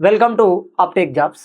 Welcome to uptake jobs.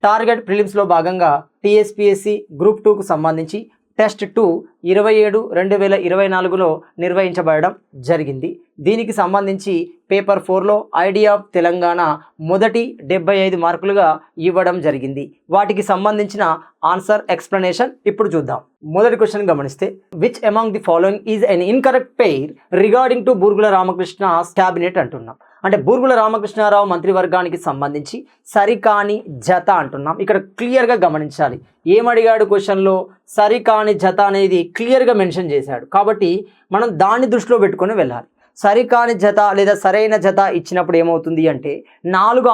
Target ప్రిలిమ్స్లో భాగంగా TSPSC group 2కు సంబంధించి టెస్ట్ 2 27/2024లో నిర్వహించబడడం జరిగింది. దీనికి సంబంధించి పేపర్ 4లో ఐడియా ఆఫ్ తెలంగాణ మొదటి 75 మార్కులుగా ఇవ్వడం జరిగింది. వాటికి సంబంధించిన ఆన్సర్ ఎక్స్ప్లెనేషన్ ఇప్పుడు చూద్దాం. మొదటి క్వశ్చన్ గమనిస్తే, which among the following is an incorrect pair regarding to Burgula Ramakrishna cabinet అంటున్నాం. అంటే బూర్గుల రామకృష్ణారావు మంత్రివర్గానికి సంబంధించి సరికాని జత అంటున్నాం. ఇక్కడ క్లియర్గా గమనించాలి, ఏమడిగాడు క్వశ్చన్లో సరికాని జత అనేది క్లియర్గా మెన్షన్ చేశాడు. కాబట్టి మనం దాన్ని దృష్టిలో పెట్టుకొని వెళ్ళాలి. సరికాని జత లేదా సరైన జత ఇచ్చినప్పుడు ఏమవుతుంది అంటే 4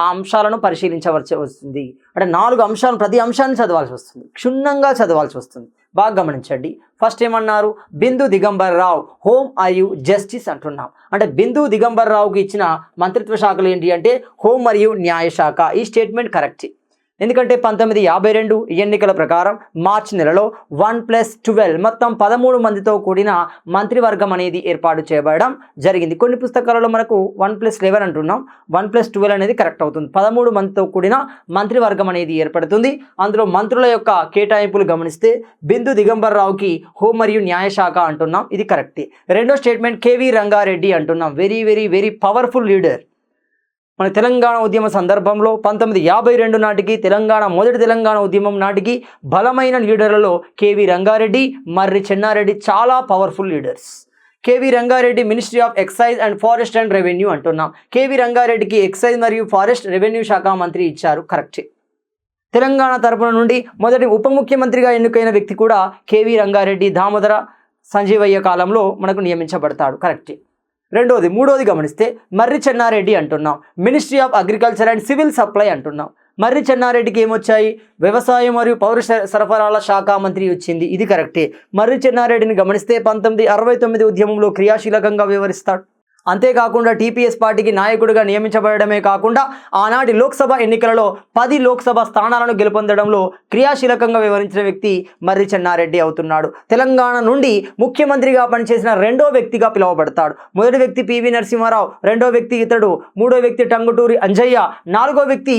అంశాలను పరిశీలించవలసి వస్తుంది. అంటే 4 అంశాలను, ప్రతి అంశాన్ని చదవాల్సి వస్తుంది, క్షుణ్ణంగా చదవాల్సి వస్తుంది. బాగా గమనించండి. ఫస్ట్ ఏమన్నారు, బిందు దిగంబర్ రావు హోమ్ మరియు జస్టిస్ అంటున్నాం. అంటే బిందు దిగంబర్ రావుకి ఇచ్చిన మంత్రిత్వ శాఖలు ఏంటి అంటే హోం మరియు న్యాయశాఖ. ఈ స్టేట్మెంట్ కరెక్ట్. ఎందుకంటే 1952 ఎన్నికల ప్రకారం మార్చి నెలలో 1+12 మొత్తం 13 మందితో కూడిన మంత్రివర్గం అనేది ఏర్పాటు చేయబడడం జరిగింది. కొన్ని పుస్తకాలలో మనకు 1+11 అంటున్నాం, 1+12 అనేది కరెక్ట్ అవుతుంది. 13 మందితో కూడిన మంత్రివర్గం అనేది ఏర్పడుతుంది. అందులో మంత్రుల యొక్క కేటాయింపులు గమనిస్తే బిందు దిగంబర్ రావుకి హోం మరియు న్యాయశాఖ అంటున్నాం, ఇది కరెక్టే. రెండో స్టేట్మెంట్ కేవీ రంగారెడ్డి అంటున్నాం, very very very powerful leader. మన తెలంగాణ ఉద్యమ సందర్భంలో 1952 నాటికి మొదటి తెలంగాణ ఉద్యమం నాటికి బలమైన లీడర్లలో కేవీ రంగారెడ్డి, మర్రి చెన్నారెడ్డి చాలా powerful leaders. KV Rangareddy ministry of excise and forest and revenue అంటున్నాం. కేవీ రంగారెడ్డికి ఎక్సైజ్ మరియు ఫారెస్ట్ రెవెన్యూ శాఖ మంత్రి ఇచ్చారు, కరెక్టే. తెలంగాణ తరపున నుండి మొదటి ఉప ముఖ్యమంత్రిగా ఎన్నికైన వ్యక్తి కూడా కేవీ రంగారెడ్డి దామోదర సంజీవయ్య కాలంలో మనకు నియమించబడతాడు, కరెక్టే. మూడోది గమనిస్తే మర్రి చెన్నారెడ్డి అంటున్నాం, ministry of agriculture and civil supply అంటున్నాం. మర్రి చెన్నారెడ్డికి ఏమొచ్చాయి, వ్యవసాయం మరియు పౌర సరఫరాల శాఖ మంత్రి వచ్చింది, ఇది కరెక్టే. మర్రి చెన్నారెడ్డిని గమనిస్తే 1969 ఉద్యమంలో క్రియాశీలకంగా వ్యవహరిస్తాడు. అంతేకాకుండా టీపీఎస్ పార్టీకి నాయకుడిగా నియమించబడమే కాకుండా ఆనాటి లోక్సభ ఎన్నికలలో 10 లోక్సభ స్థానాలను గెలుపొందడంలో క్రియాశీలకంగా వ్యవహరించిన వ్యక్తి మర్రి చెన్నారెడ్డి అవుతున్నాడు. తెలంగాణ నుండి ముఖ్యమంత్రిగా పనిచేసిన రెండో వ్యక్తిగా పిలువబడతాడు. మొదటి వ్యక్తి పివి నరసింహారావు, రెండో వ్యక్తి ఇతడు, మూడో వ్యక్తి టంగుటూరి అంజయ్య, నాలుగో వ్యక్తి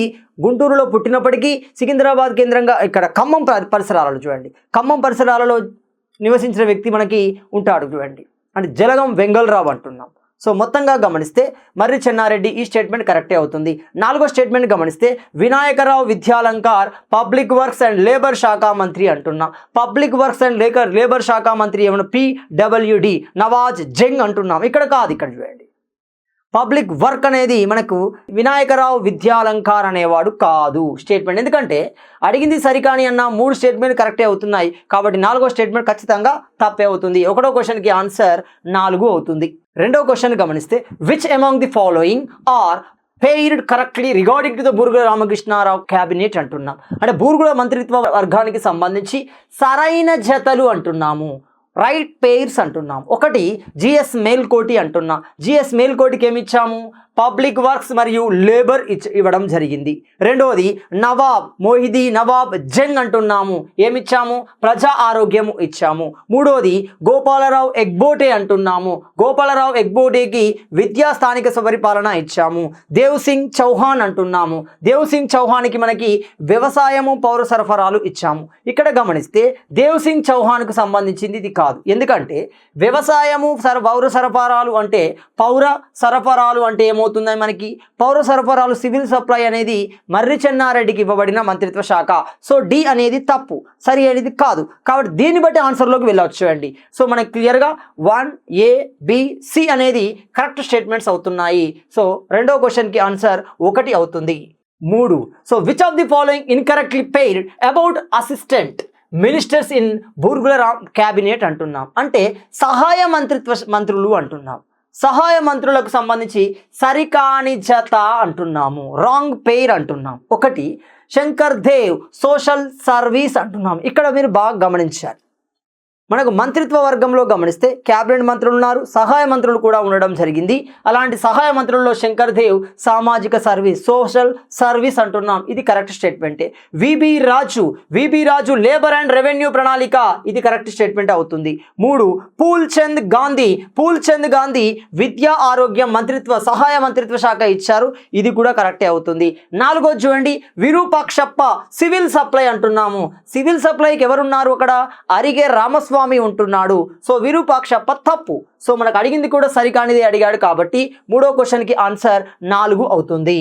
గుంటూరులో పుట్టినప్పటికీ సికింద్రాబాద్ కేంద్రంగా ఇక్కడ ఖమ్మం పరిసరాలలో చూడండి, ఖమ్మం పరిసరాలలో నివసించిన వ్యక్తి మనకి ఉంటాడు చూడండి, అంటే జలగం వెంగళరావు అంటున్నాం. సో మొత్తంగా గమనిస్తే మర్రి చెన్నారెడ్డి ఈ స్టేట్మెంట్ కరెక్టే అవుతుంది. నాలుగో స్టేట్మెంట్ గమనిస్తే Vinayakrao Vidyalankar public works and labour శాఖ మంత్రి అంటున్నాం. పబ్లిక్ వర్క్స్ అండ్ లేబర్ శాఖ మంత్రి ఏమన్నా PWD నవాజ్ జంగ్ అంటున్నాం, ఇక్కడ కాదు, ఇక్కడ చూడండి. పబ్లిక్ వర్క్ అనేది మనకు వినాయకరావు విద్యాలంకార్ అనేవాడు కాదు స్టేట్మెంట్. ఎందుకంటే అడిగింది సరికాని అన్న 3 స్టేట్మెంట్ కరెక్టే అవుతున్నాయి. కాబట్టి 4వ స్టేట్మెంట్ ఖచ్చితంగా తప్పే అవుతుంది. 1వ క్వశ్చన్కి ఆన్సర్ 4 అవుతుంది. రెండవ క్వశ్చన్ గమనిస్తే, which among the following are paired correctly regarding to the Burgula Ramakrishna Rao cabinet అంటున్నాం. అంటే బూర్గుల మంత్రిత్వ వర్గానికి సంబంధించి సరైన జతలు అంటున్నాము, రైట్ పెయిర్స్ అంటున్నాం. ఒకటి జిఎస్ మేల్కోటి అంటున్నాం. జిఎస్ మేల్కోటికి ఏమి ఇచ్చాము, పబ్లిక్ వర్క్స్ మరియు లేబర్ ఇవ్వడం జరిగింది. రెండవది మొహిదీ నవాబ్ జంగ్ అంటున్నాము, ఏమిచ్చాము, ప్రజా ఆరోగ్యము ఇచ్చాము. మూడవది గోపాలరావు ఎగ్బోటే అంటున్నాము, గోపాలరావు ఎగ్బోటేకి విద్యా స్థానిక పరిపాలన ఇచ్చాము. దేవ్ సింగ్ చౌహాన్ అంటున్నాము, దేవ్ సింగ్ చౌహాన్కి మనకి వ్యవసాయము పౌర సరఫరాలు ఇచ్చాము. ఇక్కడ గమనిస్తే దేవ్ సింగ్ చౌహాన్కు సంబంధించింది ఇది కాదు. ఎందుకంటే వ్యవసాయము పౌర సరఫరాలు అంటే ఏమవుతుంది మనకి, పౌర సరఫరాలు సివిల్ సప్లై అనేది మర్రి చెన్నారెడ్డికి ఇవ్వబడిన మంత్రిత్వ శాఖ. సో డి అనేది తప్పు, సరి అనేది కాదు. కాబట్టి దీన్ని బట్టి ఆన్సర్లోకి వెళ్ళవచ్చు అండి. సో మనకి క్లియర్గా 1A, B, C అనేది కరెక్ట్ స్టేట్మెంట్స్ అవుతున్నాయి. సో రెండో క్వశ్చన్కి ఆన్సర్ 1 అవుతుంది. 3. So which of the following incorrectly paid about assistant ministers in Burgula cabinet అంటున్నాం. అంటే సహాయ మంత్రులు అంటున్నాం. సహాయ మంత్రులకు సంబంధించి సరికాని జత అంటున్నాము, రాంగ్ పెయిర్ అంటున్నాం. 1 శంకర్ దేవ్ సోషల్ సర్వీస్ అంటున్నాం. ఇక్కడ మీరు బాగా గమనించాలి, మనకు మంత్రిత్వ వర్గంలో గమనిస్తే క్యాబినెట్ మంత్రులు ఉన్నారు, సహాయ మంత్రులు కూడా ఉండడం జరిగింది. అలాంటి సహాయ మంత్రుల్లో శంకర్ దేవ్ సామాజిక సర్వీస్, సోషల్ సర్వీస్ అంటున్నాం, ఇది కరెక్ట్ స్టేట్మెంటే. VB Raju labour and revenue ప్రణాళిక, ఇది కరెక్ట్ స్టేట్మెంట్ అవుతుంది. 3 పూల్ చంద్ గాంధీ విద్యా ఆరోగ్య మంత్రిత్వ సహాయ మంత్రిత్వ శాఖ ఇచ్చారు, ఇది కూడా కరెక్టే అవుతుంది. 4 చూడండి, విరూపాక్షప్ప సివిల్ సప్లై అంటున్నాము. సివిల్ సప్లైకి ఎవరున్నారు అక్కడ? అరిగే రామస్వామి ఉంటున్నాడు. సో విరూపాక్షప్ప తప్పు. సో మనకు అడిగింది కూడా సరికానిది అడిగాడు కాబట్టి 3వ క్వశ్చన్కి ఆన్సర్ 4 అవుతుంది.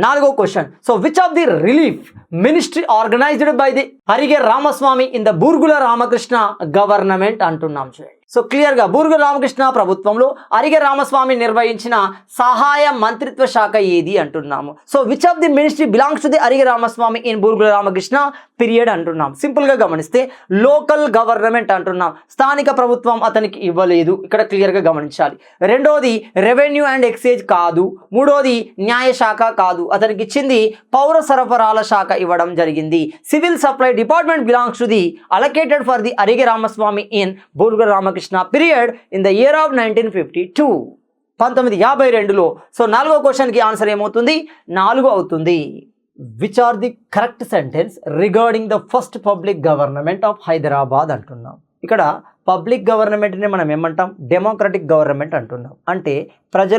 4వ question, so which of the relief ministry organized by the Arige Ramaswamy in the Burgula Ramakrishna government అంటున్నాం. చూడండి, సో క్లియర్గా బూర్గుల రామకృష్ణ ప్రభుత్వంలో అరిగే రామస్వామి నిర్వహించిన సహాయ మంత్రిత్వ శాఖ ఏది అంటున్నాము. So which of the ministry belongs to the Arige Ramaswamy in Burgula Ramakrishna period అంటున్నాం. సింపుల్గా గమనిస్తే లోకల్ గవర్నమెంట్ అంటున్నాం, స్థానిక ప్రభుత్వం అతనికి ఇవ్వలేదు, ఇక్కడ క్లియర్గా గమనించాలి. 2వది రెవెన్యూ అండ్ ఎక్సైజ్ కాదు. 3వది న్యాయశాఖ కాదు, అతనికి ఇచ్చింది పౌర సరఫరాల శాఖ ఇవ్వడం జరిగింది. Civil supply department belongs to the allocated for the Arige Ramaswamy in Burgula Ramakrishna period in the year of 1952, 1952లో. సో 4వ క్వశ్చన్కి ఆన్సర్ ఏమవుతుంది? 4 అవుతుంది. Which are the correct sentence regarding the first public government of Hyderabad అంటున్నాం. ఇక్కడ పబ్లిక్ గవర్నమెంట్ని మనం ఏమంటాం? డెమోక్రటిక్ గవర్నమెంట్ అంటున్నాం. అంటే ప్రజా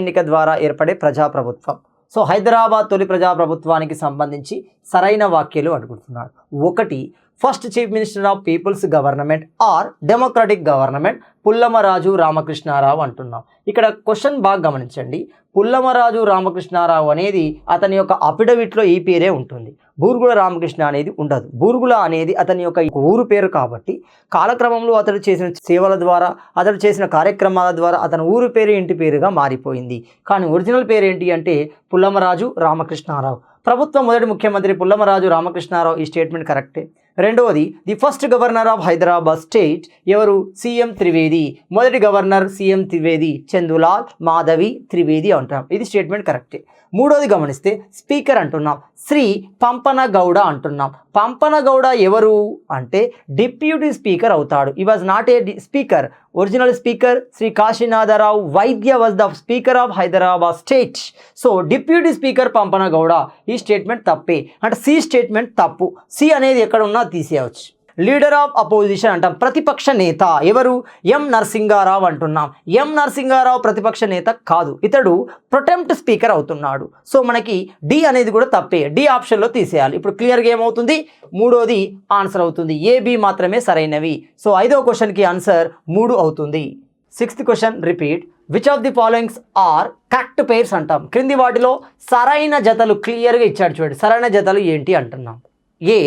ఎన్నిక ద్వారా ఏర్పడే ప్రజాప్రభుత్వం. సో హైదరాబాద్ తొలి ప్రజాప్రభుత్వానికి సంబంధించి సరైన వాక్యాలు అడుగుతున్నాడు. 1, first chief minister of people's government or democratic government Pullamaraju Ramakrishnarao అంటున్నాం. ఇక్కడ క్వశ్చన్ బాగా గమనించండి. పుల్లమరాజు రామకృష్ణారావు అనేది అతని యొక్క అఫిడవిట్లో ఈ పేరే ఉంటుంది, బూర్గుల రామకృష్ణ అనేది ఉండదు. బూర్గుల అనేది అతని యొక్క ఊరు పేరు కాబట్టి కాలక్రమంలో అతడు చేసిన సేవల ద్వారా, అతడు చేసిన కార్యక్రమాల ద్వారా అతని ఊరు పేరు ఇంటి పేరుగా మారిపోయింది. కానీ ఒరిజినల్ పేరు ఏంటి అంటే పుల్లమరాజు రామకృష్ణారావు. ప్రభుత్వం మొదటి ముఖ్యమంత్రి పుల్లమరాజు రామకృష్ణారావు, ఈ స్టేట్మెంట్ కరెక్టే. 2వది the first governor of Hyderabad state ఎవరు? సీఎం త్రివేది. మొదటి గవర్నర్ సీఎం త్రివేది, చందులాల్ మాధవి త్రివేది అంటాం, ఇది స్టేట్మెంట్ కరెక్టే. 3వది గమనిస్తే స్పీకర్ అంటున్నాం, శ్రీ పంపన గౌడ అంటున్నాం. పంపన గౌడ ఎవరు అంటే డిప్యూటీ స్పీకర్ అవుతాడు. ఈ was not a speaker. Original speaker Shri Kashinatharao Vaidya was the speaker of Hyderabad state. So deputy speaker Pampana Gouda, ఈ స్టేట్మెంట్ తప్పే. అంటే సి స్టేట్మెంట్ తప్పు. సి అనేది ఎక్కడ ఉన్నా తీసేయవచ్చు. లీడర్ ఆఫ్ అపోజిషన్ అంటాం, ప్రతిపక్ష నేత ఎవరు? ఎం నరసింహారావు అంటున్నాం. ఎం నరసింహారావు ప్రతిపక్ష నేత కాదు, ఇతడు ప్రొటెంప్ట్ స్పీకర్ అవుతున్నాడు. సో మనకి డి అనేది కూడా తప్పే, డి ఆప్షన్లో తీసేయాలి. ఇప్పుడు క్లియర్గా ఏమవుతుంది? 3వది ఆన్సర్ అవుతుంది. ఏబి మాత్రమే సరైనవి. సో 5వ క్వశ్చన్కి ఆన్సర్ 3 అవుతుంది. 6th question repeat, which of the followings are correct pairs అంటాం. క్రింది వాటిలో సరైన జతలు క్లియర్గా ఇచ్చాడు. చూడండి, సరైన జతలు ఏంటి అంటున్నాం. A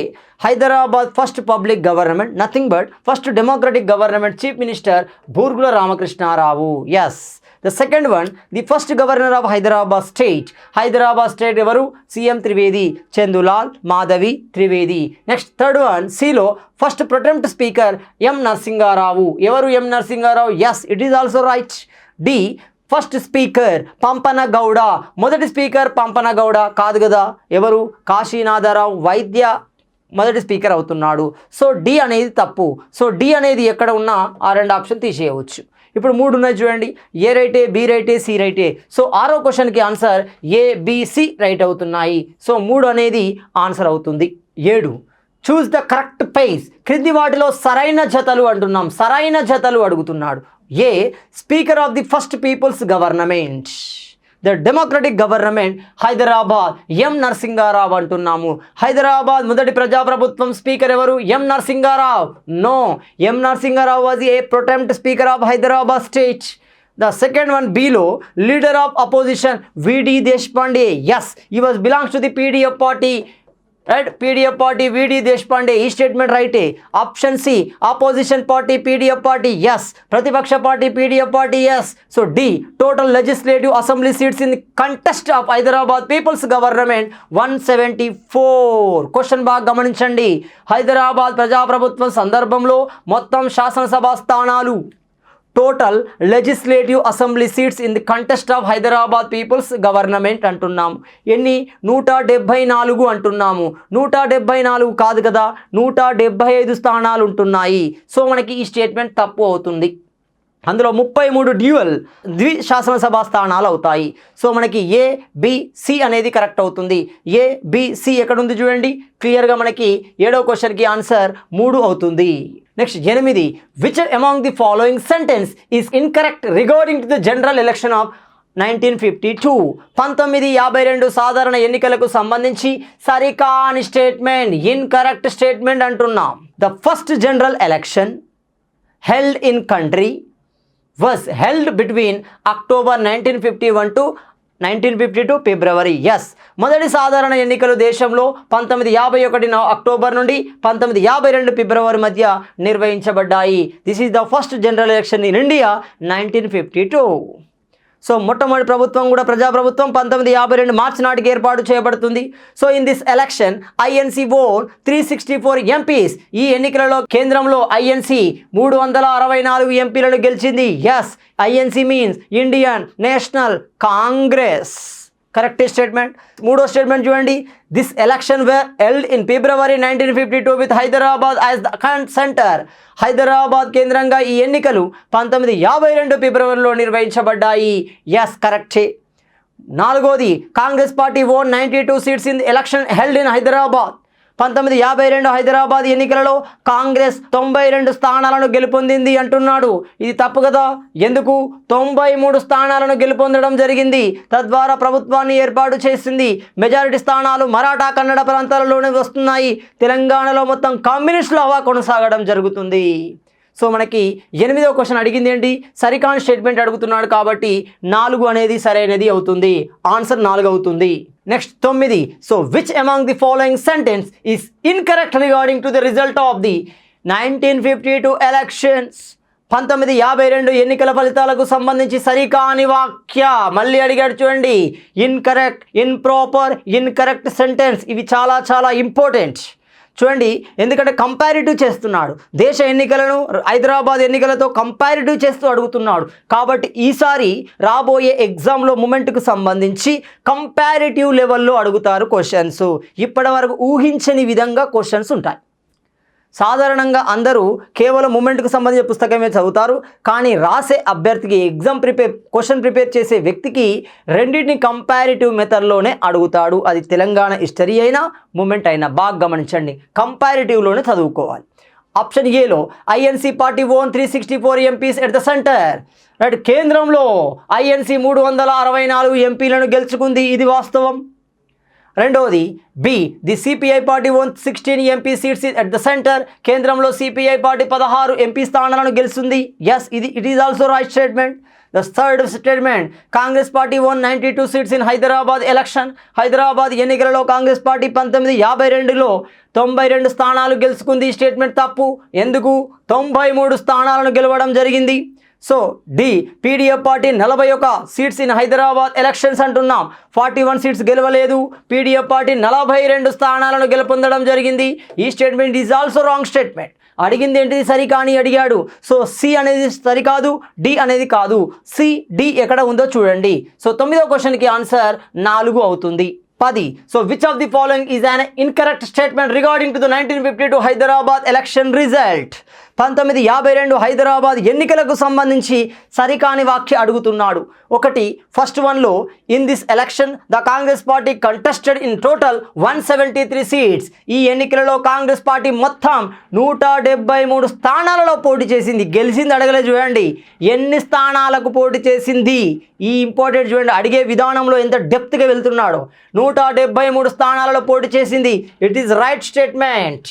Hyderabad first public government, nothing but first democratic government chief minister Burgula Ramakrishnarao. Yes. The second one, the first governor of Hyderabad state ఎవరు? C M Trivedi, Chandulal Madhavi Trivedi. Next third one, సిలో first protem speaker M Narasimharao. ఎవరు? M Narasimharao. Yes, it is also right. D first speaker Pampana Gouda. మొదటి speaker Pampana Gowda కాదు కదా, ఎవరు? కాశీనాథరావు వైద్య మొదటి speaker అవుతున్నాడు. సో డి అనేది తప్పు. సో డి అనేది ఎక్కడ ఉన్నా ఆ 2 ఆప్షన్ తీసేయవచ్చు. ఇప్పుడు 3 ఉన్నాయి చూడండి, ఏ రైటే, బి రైటే, సి రైటే. సో 6వ క్వశ్చన్కి ఆన్సర్ ఏ, బి, సి రైట్ అవుతున్నాయి. సో 3 అనేది ఆన్సర్ అవుతుంది. 7, చూస్ ద కరెక్ట్ పేస్. క్రింది వాటిలో సరైన జతలు అంటున్నాం, సరైన జతలు అడుగుతున్నాడు. A speaker of the first people's government, the democratic government Hyderabad M Narasimharao అంటున్నాము. హైదరాబాద్ మొదటి ప్రజాప్రభుత్వం స్పీకర్ ఎవరు? M Narasimharao. No, M Narasimharao was a protem speaker of Hyderabad state. The second one, below, leader of opposition VD Deshpande. Yes, he was belongs to the PDF party. Right, PDF party VD Deshpande. ఈ statement రైటే. Option C, opposition party PDF party. Yes. ప్రతిపక్ష party PDF party. Yes. So D, total legislative assembly seats in contest of Hyderabad people's government 174. Question బాగా గమనించండి. హైదరాబాద్ ప్రజాప్రభుత్వం సందర్భంలో మొత్తం శాసనసభ స్థానాలు total legislative assembly seats in the contest of Hyderabad people's government అంటున్నాము. ఎన్ని? 174 అంటున్నాము. 174 కాదు కదా, 175 స్థానాలు ఉంటున్నాయి. సో మనకి ఈ స్టేట్మెంట్ తప్పు అవుతుంది. అందులో 33 ద్వి శాసనసభ స్థానాలు అవుతాయి. సో మనకి ఏ, బి, సి అనేది కరెక్ట్ అవుతుంది. ఏ, బి, సి ఎక్కడ ఉంది చూడండి, క్లియర్గా మనకి 7వ క్వశ్చన్కి ఆన్సర్ 3 అవుతుంది. Next 8, which among the following sentence is incorrect regarding to the general election of 1952? 1952 సాధారణ ఎన్నికలకు సంబంధించి సరికాని స్టేట్మెంట్, ఇన్కరెక్ట్ స్టేట్మెంట్ అంటున్నాం. The first general election held in country was held between October 1951 to 1952 February. Yes, మొదటి సాధారణ ఎన్నికలు దేశంలో 1951 October నుండి 1952 ఫిబ్రవరి మధ్య నిర్వహించబడ్డాయి. This is the first general election in India 1952. So మొట్టమొదటి ప్రభుత్వం కూడా ప్రజాప్రభుత్వం 1952 మార్చి నాటికి ఏర్పాటు చేయబడుతుంది. So in this election INC won 364 MPs. ఈ ఎన్నికలలో కేంద్రంలో ఐఎన్సీ 364 ఎంపీలను గెలిచింది. Yes, INC means Indian National Congress. Correct statement. 3వ స్టేట్మెంట్ చూడండి, this election were held in February 1952 with Hyderabad as the centre. Hyderabad కేంద్రంగా ఈ ఎన్నికలు 1952 ఫిబ్రవరిలో నిర్వహించబడ్డాయి. ఎస్, కరెక్టే. 4వది, Congress party own 92 seats in election held in Hyderabad. 1952 Hyderabad ఎన్నికలలో కాంగ్రెస్ 92 స్థానాలను గెలుపొందింది అంటున్నాడు. ఇది తప్పు కదా. ఎందుకు? 93 స్థానాలను గెలుపొందడం జరిగింది. తద్వారా ప్రభుత్వాన్ని ఏర్పాటు చేసింది. మెజారిటీ స్థానాలు మరాఠా, కన్నడ ప్రాంతాలలోనే వస్తున్నాయి. తెలంగాణలో మొత్తం కమ్యూనిస్టుల హవా కొనసాగడం జరుగుతుంది. సో మనకి 8వ క్వశ్చన్ అడిగింది ఏంటి? సరికాని స్టేట్మెంట్ అడుగుతున్నాడు కాబట్టి 4 అనేది సరైనది అవుతుంది. ఆన్సర్ 4 అవుతుంది. Next 9, so which among the following sentence is incorrect regarding to the result of the 1952 elections? 1952 ఎన్నికల ఫలితాలకు సంబంధించి సరికాని వాక్య. మళ్ళీ అడిగాడు చూడండి, ఇన్కరెక్ట్, ఇన్ప్రాపర్, ఇన్కరెక్ట్ సెంటెన్స్. ఇవి చాలా చాలా ఇంపార్టెంట్ చూడండి, ఎందుకంటే కంపారిటివ్ చేస్తున్నాడు. దేశ ఎన్నికలను హైదరాబాద్ ఎన్నికలతో కంపారిటివ్ చేస్తూ అడుగుతున్నాడు. కాబట్టి ఈసారి రాబోయే ఎగ్జామ్లో మూమెంట్కు సంబంధించి కంపారిటివ్ లెవెల్లో అడుగుతారు క్వశ్చన్స్. ఇప్పటి వరకు ఊహించని విధంగా క్వశ్చన్స్ ఉంటాయి. సాధారణంగా అందరూ కేవలం మూమెంట్కు సంబంధించిన పుస్తకమే చదువుతారు. కానీ రాసే అభ్యర్థికి క్వశ్చన్ ప్రిపేర్ చేసే వ్యక్తికి రెండింటిని కంపారిటివ్ మెథడ్లోనే అడుగుతాడు. అది తెలంగాణ హిస్టరీ అయినా మూమెంట్ అయినా. బాగా గమనించండి, కంపారిటివ్లోనే చదువుకోవాలి. ఆప్షన్ ఏలో INC party own 364 MPs at the centre. Right, కేంద్రంలో ఐఎన్సీ 364 ఎంపీలను గెలుచుకుంది. ఇది వాస్తవం. రెండవది B, the CPI party own 16 MP seats at the centre. కేంద్రంలో సిపిఐ పార్టీ 16 ఎంపీ స్థానాలను గెలుస్తుంది. Yes, it is also right statement. The third statement, Congress party own 92 seats in Hyderabad election. Hyderabad ఎన్నికలలో కాంగ్రెస్ పార్టీ 1952లో 92 స్థానాలు గెలుచుకుంది. ఈ స్టేట్మెంట్ తప్పు. ఎందుకు? 93 స్థానాలను గెలవడం జరిగింది. So D, PDF party 41 seats in Hyderabad elections అంటున్నాం. 41 సీట్స్ గెలవలేదు. పీడీఎఫ్ పార్టీ 42 స్థానాలను గెలుపొందడం జరిగింది. ఈ statement is also wrong statement. అడిగింది ఏంటిది? సరికాని అడిగాడు. సో సి అనేది సరికాదు, డి అనేది కాదు. సి, డి ఎక్కడ ఉందో చూడండి. సో 9వ క్వశ్చన్కి ఆన్సర్ 4 అవుతుంది. 10, so which of the following is an incorrect statement regarding to the 1952 Hyderabad election result? 1952 Hyderabad ఎన్నికలకు సంబంధించి సరికాని వాక్య అడుగుతున్నాడు. ఒకటి, ఫస్ట్ వన్లో in this election the Congress party contested in total 173 seats. ఈ ఎన్నికలలో కాంగ్రెస్ పార్టీ మొత్తం 173 స్థానాలలో పోటీ చేసింది. గెలిచింది అడగలేదు చూడండి, ఎన్ని స్థానాలకు పోటీ చేసింది. ఈ ఇంపార్టెంట్ చూడండి, అడిగే విధానంలో ఎంత డెప్త్గా వెళ్తున్నాడో. 173 స్థానాలలో పోటీ చేసింది. It is right statement.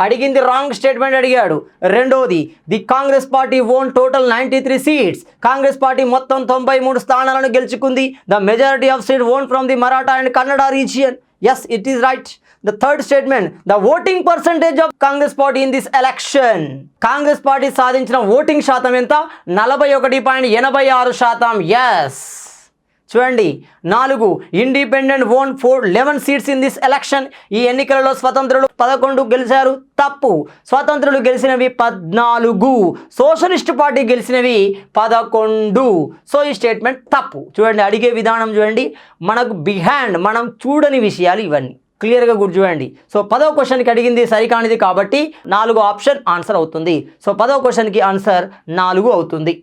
అడిగింది రాంగ్ స్టేట్మెంట్ అడిగాడు. రెండోది, the Congress party own total 93 seats. Congress party మొత్తం 93 స్థానాలను గెలుచుకుంది. The majority of seat own from the Maratha and Kannada region. Yes, it is right. The third statement, the voting percentage of Congress party in this election. Congress party సాధించిన voting శాతం ఎంత? 41.86%. Yes, చూడండి 4 independent own 11 seats in this election. ఈ ఎన్నికలలో స్వతంత్రులు 11 గెలిచారు. తప్పు. స్వతంత్రులు గెలిచినవి 14, socialist party గెలిచినవి 11. So ఈ statement తప్పు. చూడండి అడిగే విధానం చూడండి, మనకు బిహైండ్ మనం చూడని విషయాలు ఇవన్నీ క్లియర్గా గుర్తు చూడండి. సో 10వ క్వశ్చన్కి అడిగింది సరికానిది కాబట్టి 4 ఆప్షన్ ఆన్సర్ అవుతుంది. సో 10వ క్వశ్చన్కి ఆన్సర్ 4 అవుతుంది.